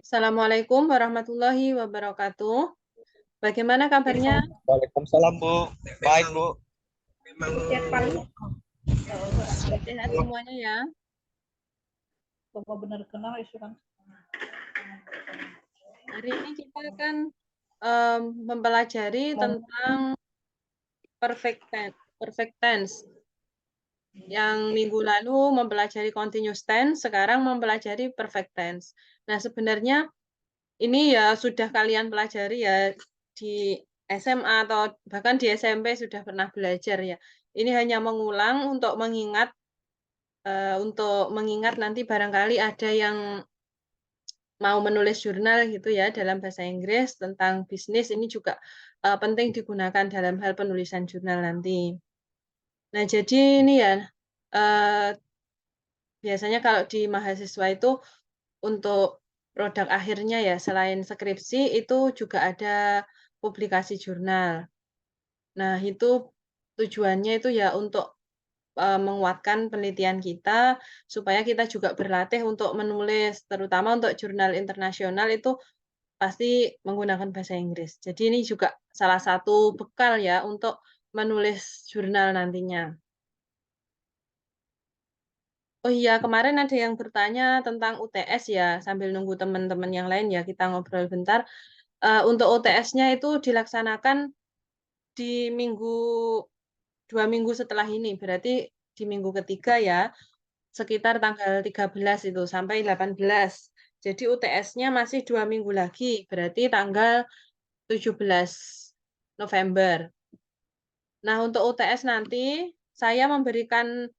Assalamualaikum warahmatullahi wabarakatuh. Bagaimana kabarnya? Waalaikumsalam, Bu. Baik, Bu. Sehat semuanya ya. Benar kenal isu kan. Hari ini kita akan mempelajari tentang perfect tense. Yang minggu lalu mempelajari continuous tense, sekarang mempelajari perfect tense. Nah, sebenarnya ini ya sudah kalian pelajari ya di SMA atau bahkan di SMP sudah pernah belajar ya. Ini hanya mengulang untuk mengingat nanti barangkali ada yang mau menulis jurnal gitu ya dalam bahasa Inggris tentang bisnis, ini juga penting digunakan dalam hal penulisan jurnal nanti. Nah, jadi ini ya biasanya kalau di mahasiswa itu untuk produk akhirnya ya selain skripsi itu juga ada publikasi jurnal. Nah, itu tujuannya itu ya untuk menguatkan penelitian kita, supaya kita juga berlatih untuk menulis, terutama untuk jurnal internasional itu pasti menggunakan bahasa Inggris. Jadi ini juga salah satu bekal ya untuk menulis jurnal nantinya. Oh iya, kemarin ada yang bertanya tentang UTS ya, sambil nunggu teman-teman yang lain ya, kita ngobrol bentar. Untuk UTS-nya itu dilaksanakan di 2 minggu setelah ini, berarti di minggu ketiga ya, sekitar tanggal 13 itu sampai 18. Jadi UTS-nya masih 2 minggu lagi, berarti tanggal 17 November. Nah, untuk UTS nanti saya memberikan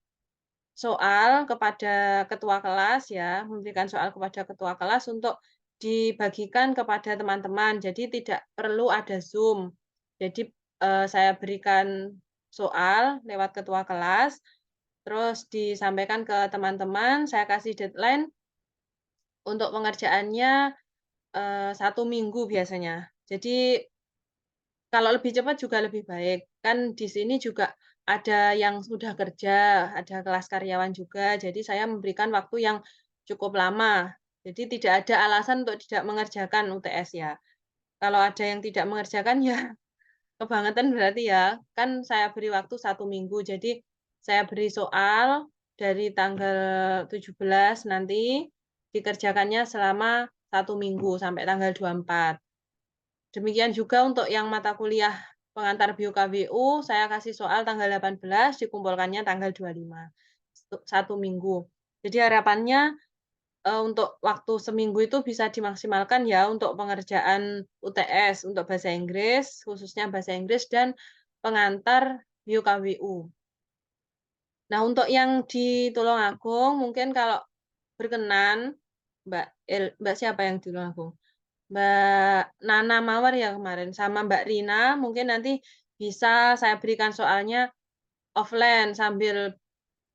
soal kepada ketua kelas ya, memberikan soal kepada ketua kelas untuk dibagikan kepada teman-teman. Jadi tidak perlu ada Zoom. Jadi saya berikan soal lewat ketua kelas, terus disampaikan ke teman-teman, saya kasih deadline untuk pengerjaannya 1 minggu biasanya. Jadi kalau lebih cepat juga lebih baik. Kan di sini juga ada yang sudah kerja, ada kelas karyawan juga. Jadi saya memberikan waktu yang cukup lama. Jadi tidak ada alasan untuk tidak mengerjakan UTS ya. Kalau ada yang tidak mengerjakan ya kebangetan berarti ya. Kan saya beri waktu 1 minggu. Jadi saya beri soal dari tanggal 17 nanti dikerjakannya selama 1 minggu sampai tanggal 24. Demikian juga untuk yang mata kuliah pengantar bio KBU, saya kasih soal tanggal 18, dikumpulkannya tanggal 25. 1 minggu. Jadi harapannya untuk waktu seminggu itu bisa dimaksimalkan ya untuk pengerjaan UTS, untuk bahasa Inggris, khususnya bahasa Inggris dan pengantar bio KBU. Nah, untuk yang di Tulungagung, mungkin kalau berkenan, Mbak siapa yang di Tulungagung? Mbak Nana Mawar ya kemarin, sama Mbak Rina, mungkin nanti bisa saya berikan soalnya offline sambil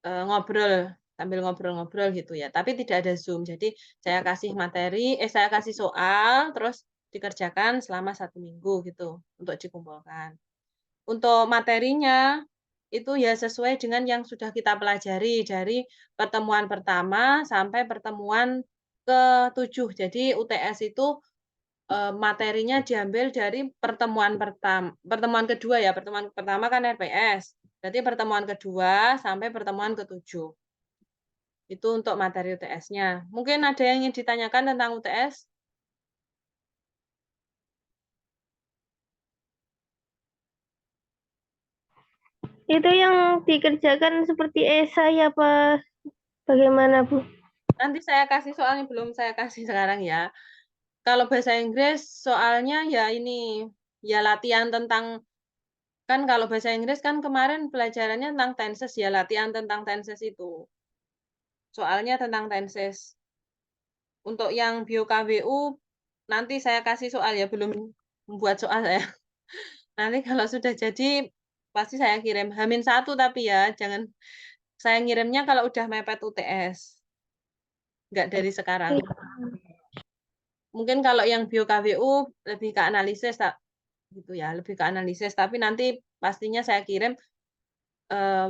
ngobrol-ngobrol gitu ya. Tapi tidak ada Zoom. Jadi saya kasih saya kasih soal, terus dikerjakan selama 1 minggu gitu untuk dikumpulkan. Untuk materinya itu ya sesuai dengan yang sudah kita pelajari dari pertemuan pertama sampai pertemuan ke-7. Jadi UTS itu materinya diambil dari pertemuan kedua ya, pertemuan pertama kan RPS, berarti pertemuan kedua sampai pertemuan ke-7. Itu untuk materi UTS-nya. Mungkin ada yang ingin ditanyakan tentang UTS? Itu yang dikerjakan seperti esai apa bagaimana, Bu? Nanti saya kasih soalnya, belum saya kasih sekarang ya. Kalau bahasa Inggris soalnya ya ini, ya latihan tentang, kan kalau bahasa Inggris kan kemarin pelajarannya tentang tenses ya, latihan tentang tenses itu. Soalnya tentang tenses. Untuk yang bio KBU nanti saya kasih soal ya, belum membuat soal saya. Nanti kalau sudah jadi pasti saya kirim H-1 tapi ya jangan, saya ngirimnya kalau udah mepet UTS. Enggak dari sekarang. Mungkin kalau yang bio KBU lebih ke analisis gitu ya, lebih ke analisis, tapi nanti pastinya saya kirim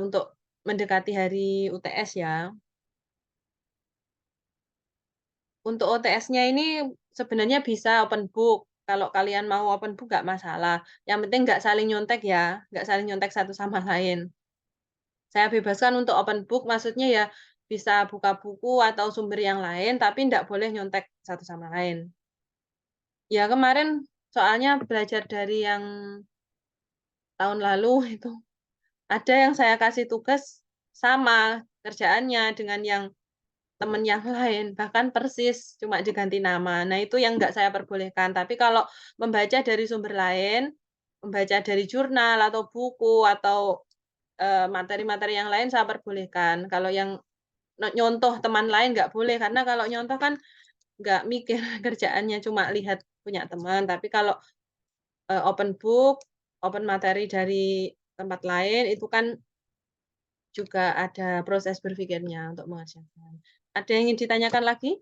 untuk mendekati hari UTS ya. Untuk UTS-nya ini sebenarnya bisa open book. Kalau kalian mau open book nggak masalah. Yang penting nggak saling nyontek ya, nggak saling nyontek satu sama lain. Saya bebaskan untuk open book, maksudnya ya bisa buka buku atau sumber yang lain, tapi nggak boleh nyontek satu sama lain. Ya kemarin soalnya belajar dari yang tahun lalu itu, ada yang saya kasih tugas sama kerjaannya dengan yang teman yang lain, bahkan persis, cuma diganti nama. Nah, itu yang nggak saya perbolehkan. Tapi kalau membaca dari sumber lain, membaca dari jurnal atau buku atau materi-materi yang lain saya perbolehkan. Kalau yang nyontoh teman lain nggak boleh, karena kalau nyontoh kan nggak mikir kerjaannya, cuma lihat punya teman. Tapi kalau open book, open materi dari tempat lain, itu kan juga ada proses berpikirnya untuk mengerjakan. Ada yang ingin ditanyakan lagi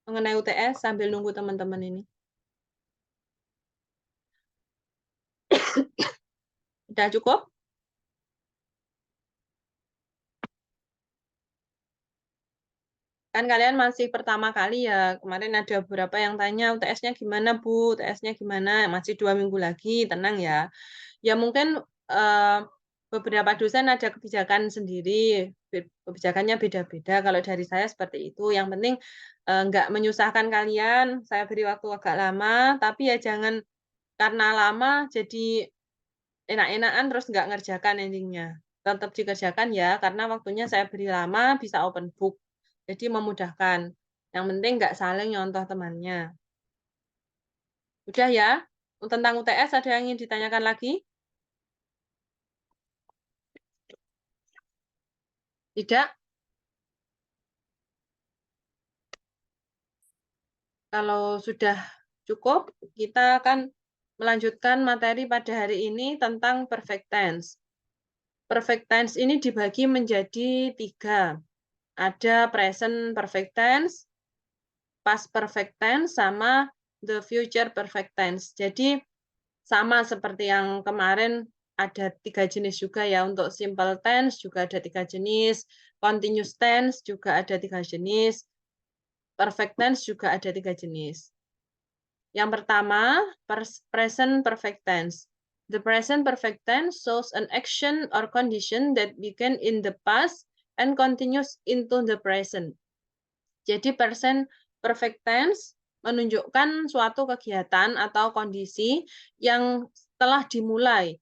mengenai UTS sambil nunggu teman-teman ini? Sudah cukup? Kan kalian masih pertama kali ya. Kemarin ada beberapa yang tanya UTS-nya gimana, Bu? UTS-nya gimana? Masih 2 minggu lagi, tenang ya. Ya mungkin beberapa dosen ada kebijakan sendiri, kebijakannya beda-beda. Kalau dari saya seperti itu. Yang penting nggak menyusahkan kalian. Saya beri waktu agak lama, tapi ya jangan karena lama jadi enak-enakan terus nggak ngerjakan endingnya. Tetap dikerjakan ya, karena waktunya saya beri lama, bisa open book. Jadi memudahkan. Yang penting nggak saling nyontoh temannya. Udah ya? Tentang UTS ada yang ingin ditanyakan lagi? Tidak? Kalau sudah cukup, kita akan melanjutkan materi pada hari ini tentang perfect tense. Perfect tense ini dibagi menjadi 3. Ada present perfect tense, past perfect tense, sama the future perfect tense. Jadi sama seperti yang kemarin ada 3 jenis juga ya. Untuk simple tense juga ada 3 jenis, continuous tense juga ada 3 jenis, perfect tense juga ada 3 jenis. Yang pertama, present perfect tense. The present perfect tense shows an action or condition that began in the past and continues into the present. Jadi present perfect tense menunjukkan suatu kegiatan atau kondisi yang telah dimulai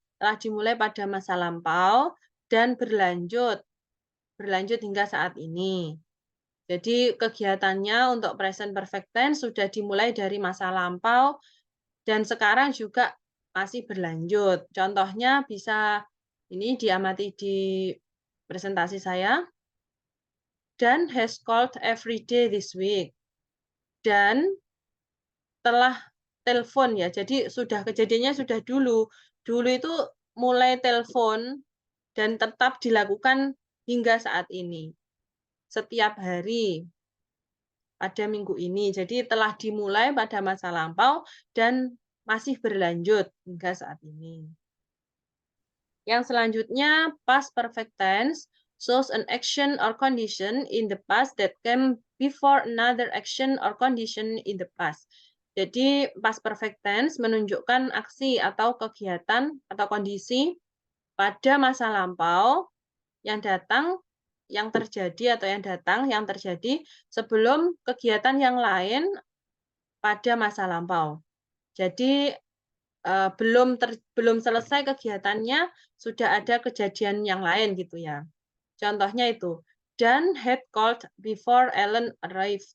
pada masa lampau dan berlanjut hingga saat ini. Jadi kegiatannya untuk present perfect tense sudah dimulai dari masa lampau dan sekarang juga masih berlanjut. Contohnya bisa ini diamati di presentasi saya. Dan has called every day this week. Dan telah telepon ya. Jadi sudah kejadiannya sudah dulu. Dulu itu mulai telepon dan tetap dilakukan hingga saat ini. Setiap hari pada minggu ini. Jadi telah dimulai pada masa lampau dan masih berlanjut hingga saat ini. Yang selanjutnya, past perfect tense shows an action or condition in the past that came before another action or condition in the past. Jadi past perfect tense menunjukkan aksi atau kegiatan atau kondisi pada masa lampau yang datang, yang terjadi atau yang terjadi sebelum kegiatan yang lain pada masa lampau. Jadi belum selesai kegiatannya sudah ada kejadian yang lain gitu ya. Contohnya itu, Dan had called before Ellen arrived.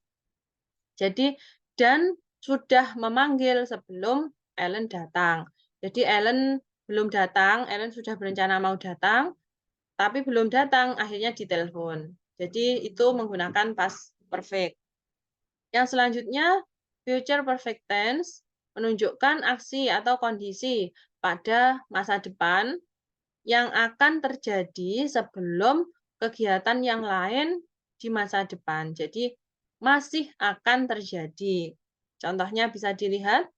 Jadi Dan sudah memanggil sebelum Ellen datang. Jadi Ellen belum datang, Ellen sudah berencana mau datang, tapi belum datang, akhirnya ditelepon. Jadi itu menggunakan past perfect. Yang selanjutnya, future perfect tense menunjukkan aksi atau kondisi pada masa depan yang akan terjadi sebelum kegiatan yang lain di masa depan. Jadi masih akan terjadi. Contohnya bisa dilihat,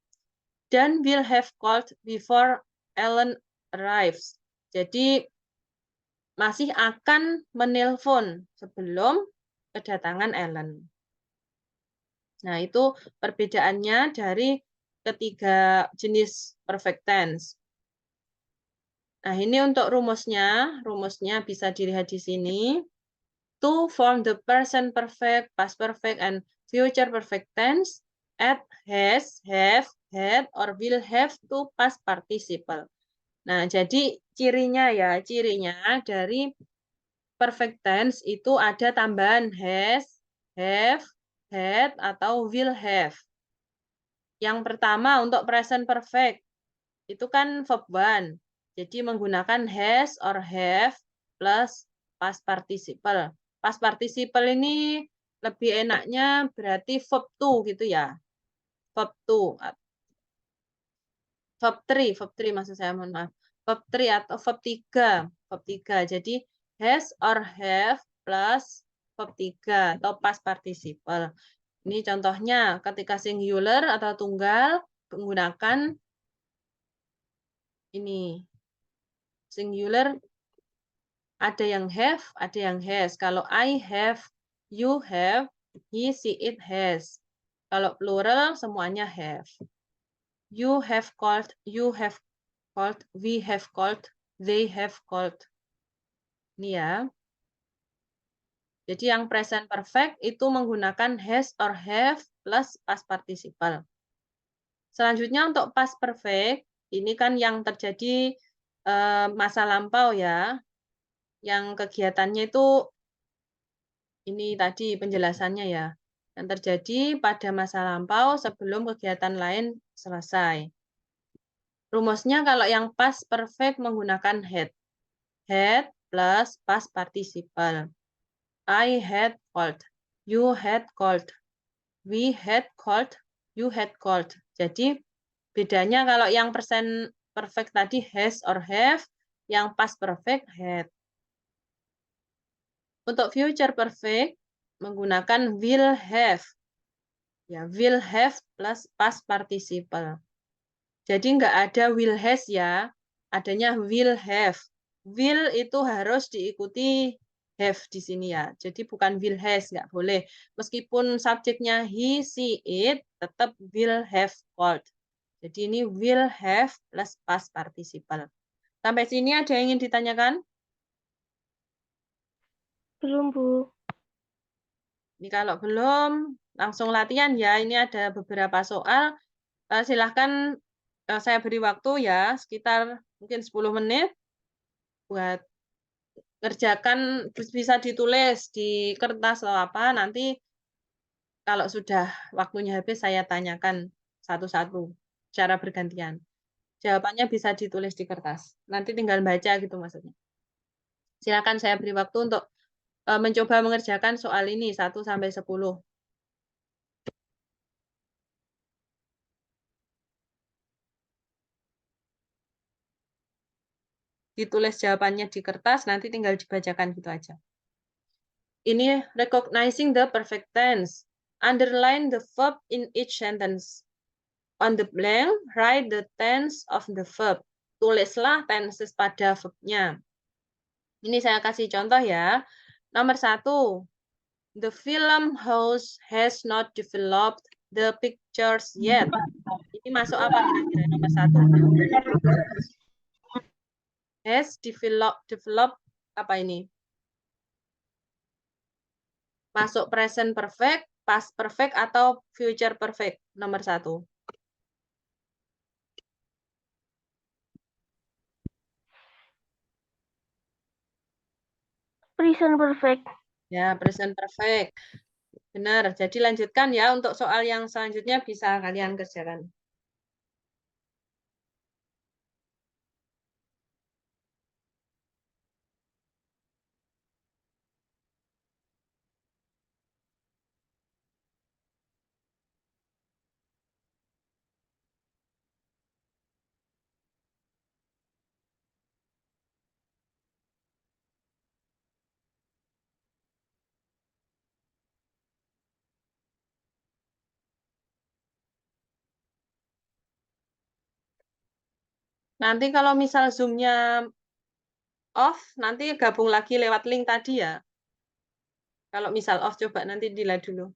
Dan will have called before Ellen arrives. Jadi masih akan menelpon sebelum kedatangan Ellen. Nah, itu perbedaannya dari ketiga jenis perfect tense. Nah, ini untuk rumusnya. Rumusnya bisa dilihat di sini. To form the present perfect, past perfect, and future perfect tense, add has, have, had, or will have to past participle. Nah, jadi cirinya ya, cirinya dari perfect tense itu ada tambahan has, have, had, atau will have. Yang pertama untuk present perfect, itu kan verb one. Jadi menggunakan has or have plus past participle. Past participle ini lebih enaknya berarti verb two gitu ya. Verb two. Verb 3 maksud saya, mohon maaf. Verb 3 atau verb 3. Verb 3. Jadi has or have plus verb 3 atau past participle. Ini contohnya ketika singular atau tunggal menggunakan ini. Singular ada yang have, ada yang has. Kalau I have, you have, he, she, it has. Kalau plural semuanya have. You have called, we have called, they have called. Ini ya. Jadi yang present perfect itu menggunakan has or have plus past participle. Selanjutnya untuk past perfect, ini kan yang terjadi masa lampau ya. Yang kegiatannya itu ini tadi penjelasannya ya. Yang terjadi pada masa lampau sebelum kegiatan lain selesai. Rumusnya kalau yang past perfect menggunakan had. Had plus past participle. I had called. You had called. We had called. You had called. Jadi bedanya kalau yang present perfect tadi has or have, yang past perfect had. Untuk future perfect menggunakan will have. Ya, will have plus past participle. Jadi nggak ada will has ya, adanya will have. Will itu harus diikuti have di sini ya. Jadi bukan will has, nggak boleh. Meskipun subjeknya he, she, it, tetap will have called. Jadi ini will have plus past participle. Sampai sini ada yang ingin ditanyakan? Belum, Bu. Ini kalau belum, langsung latihan ya. Ini ada beberapa soal. Silahkan saya beri waktu ya, sekitar mungkin 10 menit buat kerjakan, bisa ditulis di kertas atau apa, nanti kalau sudah waktunya habis saya tanyakan satu-satu secara bergantian. Jawabannya bisa ditulis di kertas. Nanti tinggal baca gitu maksudnya. Silakan saya beri waktu untuk mencoba mengerjakan soal ini 1 sampai 10. Ditulis jawabannya di kertas, nanti tinggal dibacakan gitu aja. Ini recognizing the perfect tense. Underline the verb in each sentence. On the blank, write the tense of the verb. Tulislah tenses pada verbnya. Ini saya kasih contoh ya. Nomor 1. The film house has not developed the pictures yet. Ini masuk apa kira-kira nomor 1? Has develop apa ini? Masuk present perfect, past perfect, atau future perfect? Nomor 1. Present perfect. Ya, present perfect. Benar. Jadi lanjutkan ya, untuk soal yang selanjutnya bisa kalian kerjakan. Nanti kalau misal Zoom-nya off, nanti gabung lagi lewat link tadi ya. Kalau misal off, coba nanti dilihat dulu.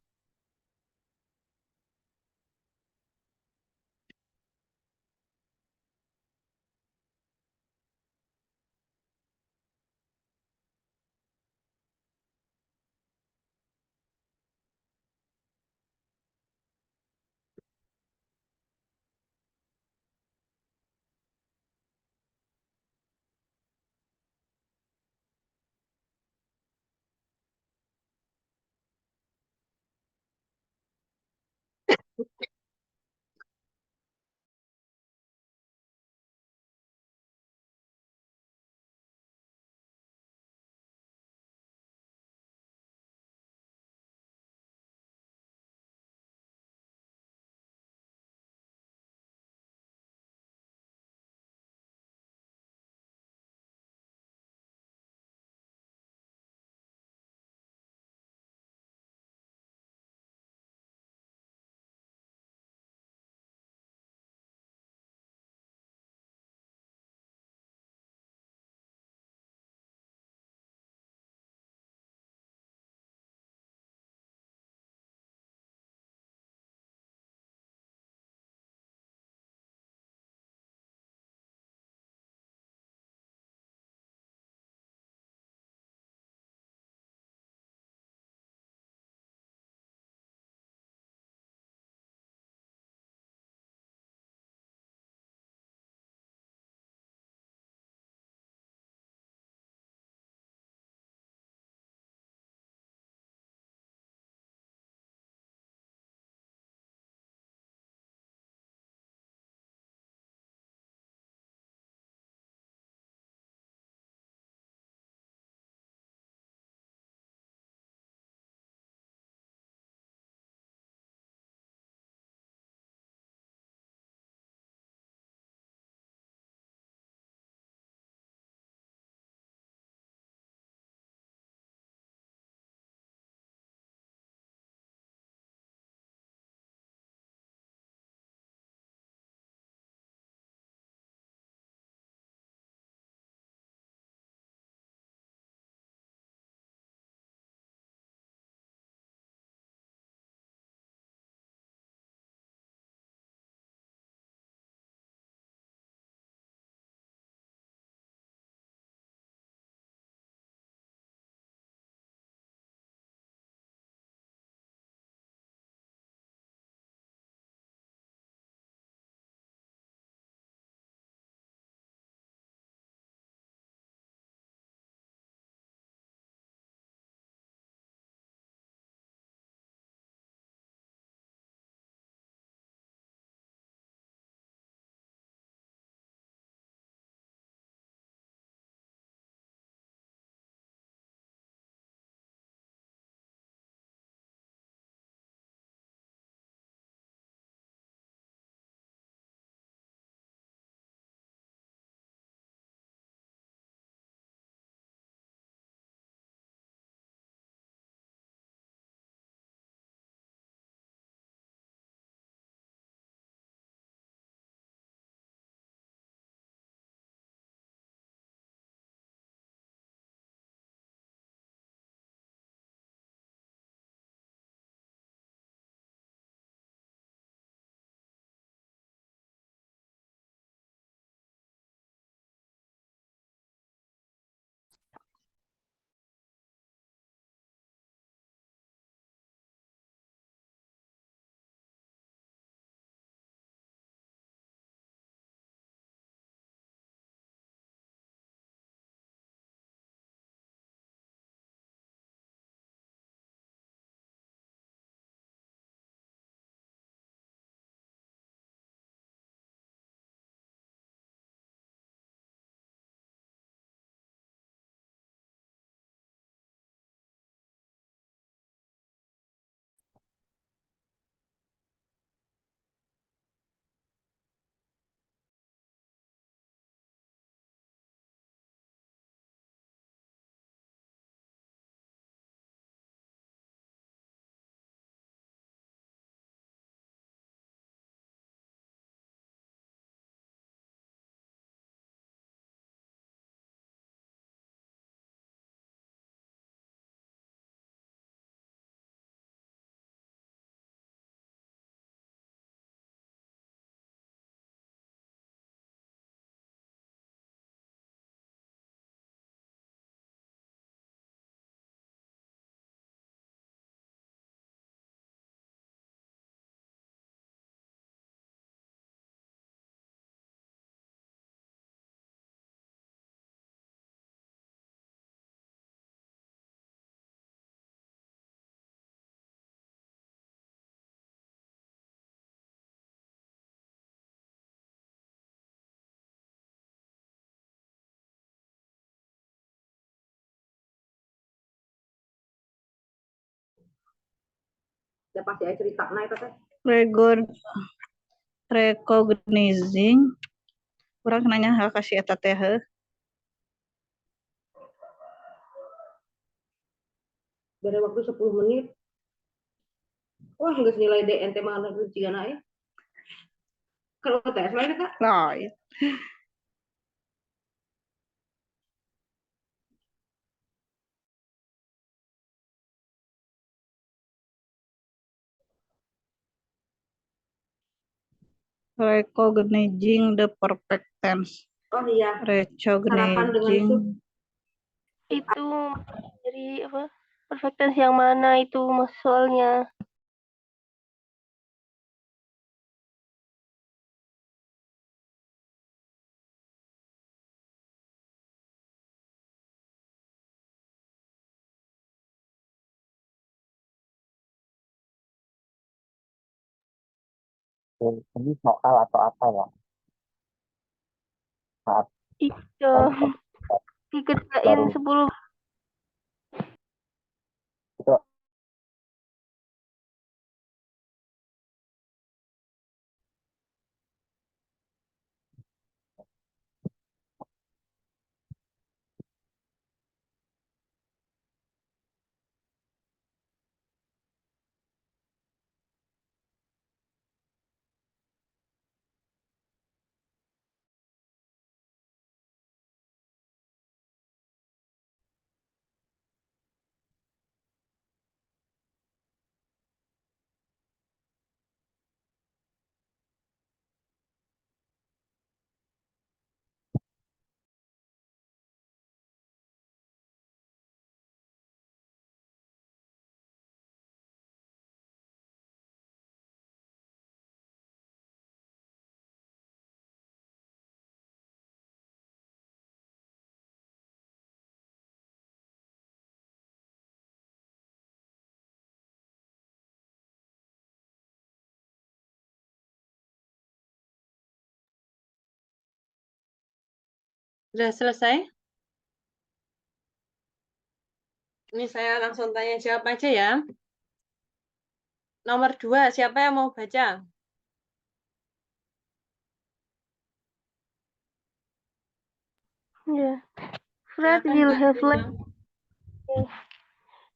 Recognizing kurang nanya hal kasih eta teh heuh. Dari waktu 10 menit. Wah, nggak nilai DNT mana juga naik. Kalau tes lain Kak? Lain. Recognizing the perfect tense. Oh iya. Sarapan dengan Recognizing sup. Itu dari apa? Perfect tense yang mana itu mas soalnya? Ini soal atau apa ya? Saat Itu dikerjain baru 10 itu Sudah selesai? Ini saya langsung tanya jawab aja ya. Nomor 2, siapa yang mau baca? ya. Fred Silakan, will Mbak have Lintang. left.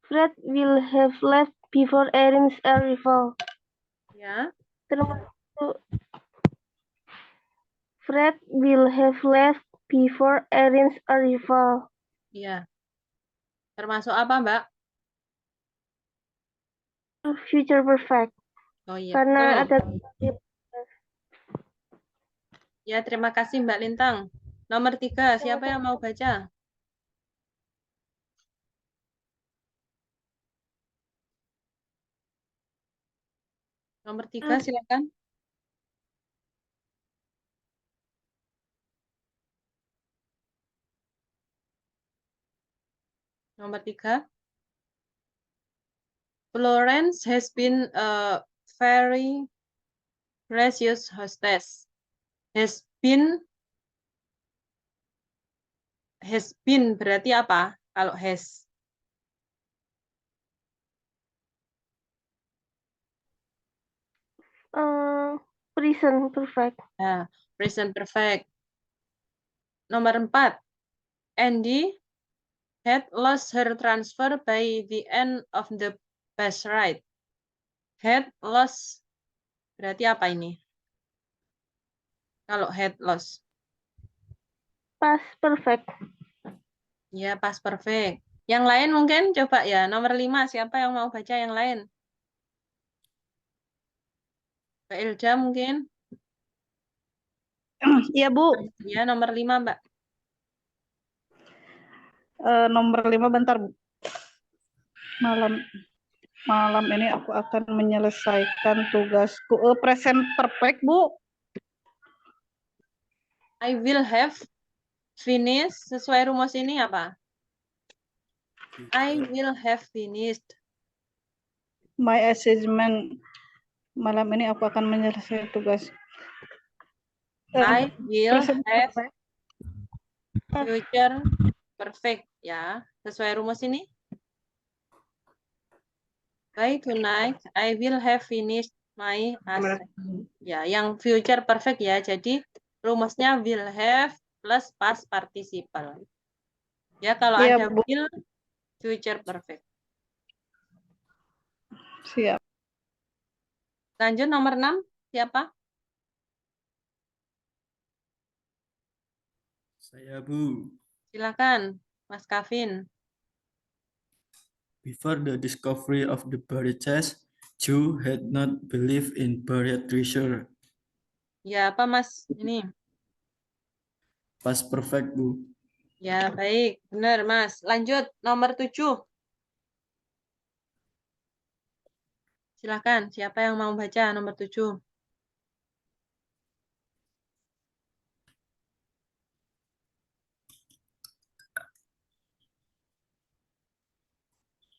Fred will have left before Erin's arrival. Ya, Termasuk Fred will have left before Erin's arrival. iya. Termasuk apa, Mbak? Future perfect. Oh iya, Karena betul. ada Ya, terima kasih Mbak Lintang. Nomor 3, siapa yang mau baca? Nomor 3, silakan. Nomor 3. Florence has been a very gracious hostess. Has been berarti apa? Kalau has. present perfect. Nah, present perfect. Nomor 4. Andy had lost her transfer by the end of the bus ride. Had lost berarti apa ini? Kalau had lost. Past perfect. Ya, past perfect. Yang lain mungkin coba ya. Nomor 5, siapa yang mau baca yang lain? Mbak Ilda mungkin? Iya, Bu. Ya, nomor 5, Mbak. Nomor 5 bentar, Bu. Malam ini aku akan menyelesaikan tugasku. Present perfect, Bu. I will have finished. Sesuai rumus ini apa? I will have finished. My assignment. Malam ini aku akan menyelesaikan tugas. I will Present have perfect. future perfect. Ya, sesuai rumus ini. By tonight, I will have finished my Nomor assignment. Ya, yang future perfect ya. Jadi rumusnya will have plus past participle. Ya, kalau Iya, ada Bu. will, future perfect. Siap. Lanjut nomor 6, siapa? Saya, Bu. Silakan, Mas Kavin. Before the discovery of the buried chest, Joe had not believed in buried treasure. Ya, apa Mas? Ini. Past perfect, Bu. Ya, baik. Benar, Mas. Lanjut, nomor 7. Silakan, siapa yang mau baca nomor 7?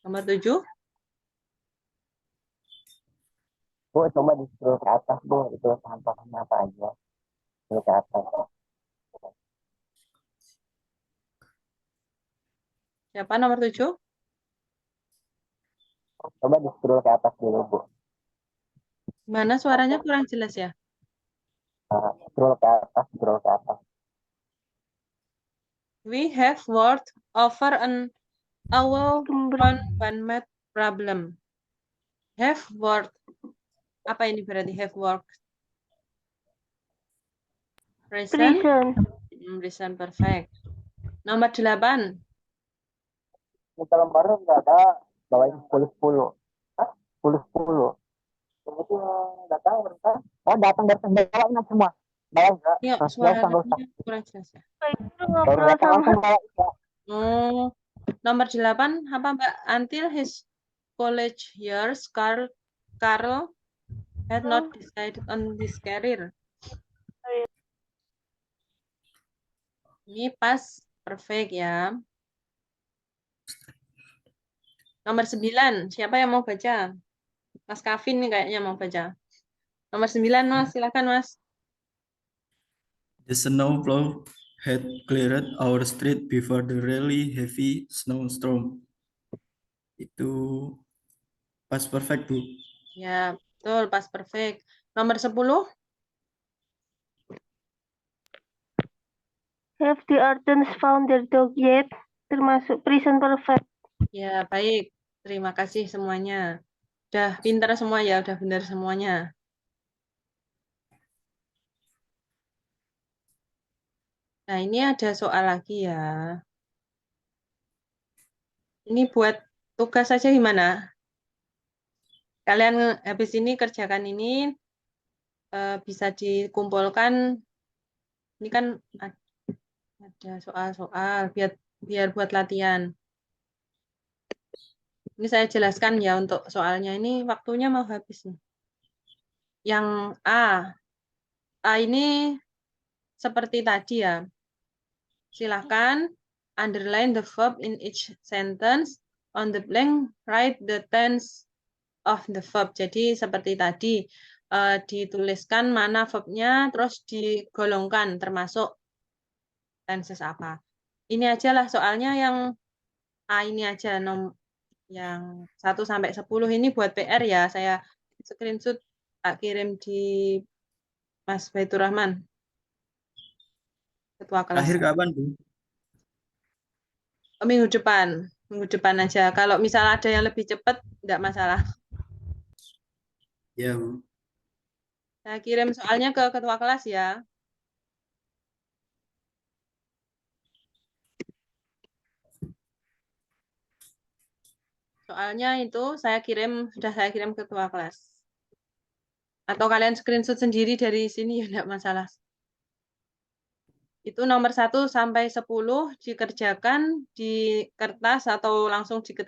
Nomor 7? Bu, coba di scroll ke atas, Bu. Itu sampahnya apa aja. Scroll ke atas. Siapa nomor 7? Coba di scroll ke atas dulu, Bu. Mana suaranya kurang jelas ya? Scroll ke atas, scroll ke atas. We have worked over an hour on one math problem. Have worked. Apa ini berarti have worked? Present. Present perfect. Nomor 8. Ini kalau baru nggak ada, bawain 10-10. Hah? 10-10. Itu nggak tahu, kan? Oh, datang bawain semua. Bawa nggak? Yuk, Nggak usah, suaranya nggak usah. kurang jelas ya. Itu Baru ngobrol datang sama langsung bawa. Oh, nomor 8 apa Mbak? Until his college years, Carl had not decided on this career. Ini pas perfect ya. Nomor 9, siapa yang mau baca? Mas Kavin nih kayaknya mau baca. Nomor 9, Mas, silakan Mas. The snowplow had cleared our street before the really heavy snowstorm. Itu past perfect, Bu. Ya, betul, pas perfect. Nomor 10. Have the Ardens found their dog yet? Termasuk present perfect. Ya, baik. Terima kasih semuanya. Udah pintar semua ya, udah benar semuanya. Nah, ini ada soal lagi ya. Ini buat tugas saja gimana? Kalian habis ini kerjakan ini, bisa dikumpulkan. Ini kan ada soal-soal biar buat latihan. Ini saya jelaskan ya untuk soalnya. Ini waktunya mau habis nih. Yang A ini seperti tadi ya. Silahkan underline the verb in each sentence. On the blank, write the tense of the verb. Jadi seperti tadi, dituliskan mana verbnya, terus digolongkan termasuk tenses apa. Ini aja lah soalnya yang A ini aja, yang 1 sampai 10 ini buat PR ya. Saya screenshot, tak kirim di Mas Baitur Rahman, ketua kelas. Akhir kapan, Bu? Minggu depan aja. Kalau misal ada yang lebih cepat, enggak masalah. Ya, Bu. Saya kirim soalnya ke ketua kelas ya. Soalnya itu sudah saya kirim ke ketua kelas. Atau kalian screenshot sendiri dari sini ya enggak masalah. Itu nomor 1 sampai 10 dikerjakan di kertas atau langsung diketik